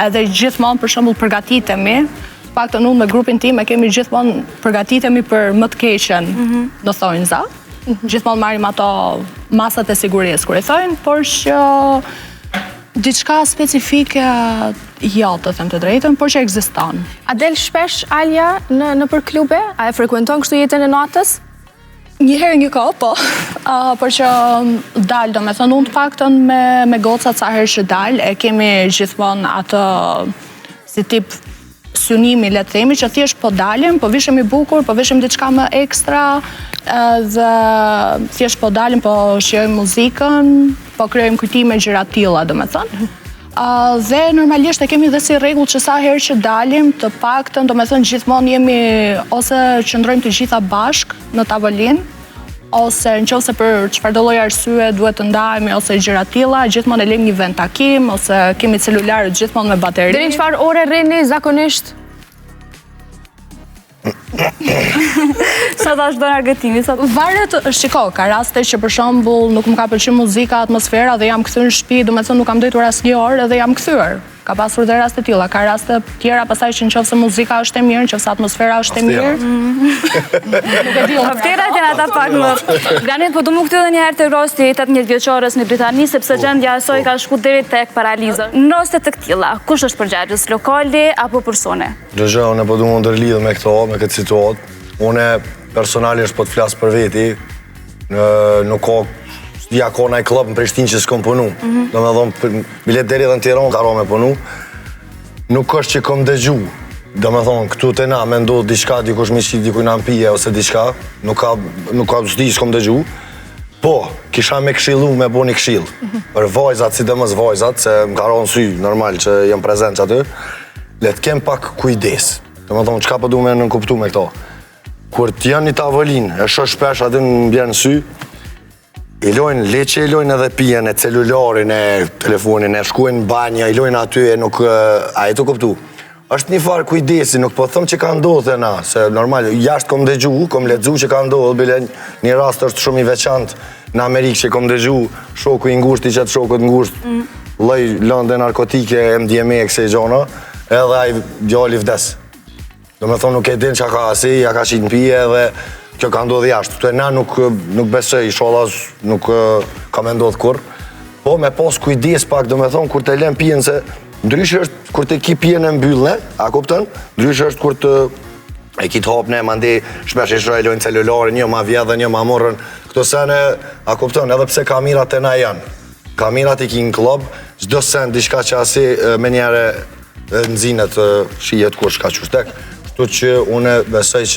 edhe gjithmonë për shembull përgatitemi, paktën unë me grupin tim e kemi gjithmonë përgatitemi për më të keqen në thonjza. Gjithmonë marrim ato masat e sigurisë kur i thojnë, por që diçka specifike jo, të them të drejtën, por që ekziston. A del shpesh Alja në për klube? A e frekuenton kështu jetën e natës? Një herë një kohë, po. Por që dalë, do me thënë, unë të paktën me gocat sa herë që dalë, e kemi gjithmonë atë si tip synimi, le të themi, që thjesht po dalim, po vishemi bukur, po vishim diçka më ekstra, dhe thjesht po dalim, po shijojmë muzikën, po kryojmë kujtime gjëra të tilla, do me thënë. Dhe normalisht e kemi dhe si rregull që sa herë që dalim, të paktën, do me thënë, gjithmonë jemi ose qëndrojmë të gjitha bashk në tavolinë, ose nëse për çfarëdo lloj arsye duhet të ndahemi ose gjëra të tilla, gjithmonë e lejmë një vend takim ose kemi celularët gjithmonë me bateri. Deri në çfarë ore rrini zakonisht? Sa tash do argëtimi? Varet, shiko, ka raste që për shembull nuk më ka pëlqyer muzika, atmosfera dhe jam kthyer në shtëpi, domethënë nuk kam dojtur asnjë orë dhe jam kthyer. Ka pasur dhe raste tilla, ka raste tjera pastaj që nëse muzika është e mirë, nëse atmosfera është e mirë. Nuk e di. Aftera janë ata pak më. Granit, po do më kthye edhe një herë te rosti i 18 vjeçores në Britani, sepse gjendja e saj ka shku deri tek paraliza. Në raste të këtilla, kush është përgjegjës, lokali apo persone? Gjë, unë po du më ndërlidh me këto, me këtë situatë. Unë personalisht po të flas për veti, nuk ka ka naj klub në Prishtinë që s'kom punu. Do me thonë, bilet deri dhe në Tiranë ka me punu. Nuk është që kom dëgju. Do me thonë, këtu të na me ndodhë diçka, dikush mi qit, dikuj në pije ose diçka. Nuk ka s'di s'kom dëgju. Po, kisha me këshillu me bo një këshill. Për vajzat, sidomos vajzat, se më ka ronë sy, normal që jem prezent që aty, le të kem pak kujdes. Do me thonë, qka po du me nënkuptu me këto. Kur t'janë një tavolinë, e shoh shpesh aty në bjerë në sy, i lojnë, le që i lojnë edhe pijen, e celularin, e telefonin, e shkujnë në banja, i lojnë aty e nuk, a e të kuptu. Është një farë kujdesi, nuk po thëmë që ka ndodhë e na, se normal, jashtë kom dëgju, kom ledzu që ka ndodhë, bile një rast është shumë i veçantë në Amerikë që kom dëgju, shoku i ngushti që të shokët ngusht, loj lënde narkotike, MDMA, këse i gjona, edhe a i djalli vdes. Do me thonë nuk e din që ka asi, ja ka qitë në pije dhe kjo ka ndodhë jashtë. Të e na nuk besoj, inshallah nuk ka me ndodhë kur. Po me pas kujdes pak, do me thonë, kur të lem pijen se ndryshë është kur të ki pijen e mbyllne, a kuptën? Ndryshë është kur të e ki të hapne, mandi shpesh i shrojlojnë celularin, një ma vjedhe, një ma morën. Këto sene, a kuptën, edhe pse kamirat e na janë. Kamirat i ki në klub, çdo sen, diçka që asi me njere nëzinet shijet kur shka qustek. Kështu që une besoj që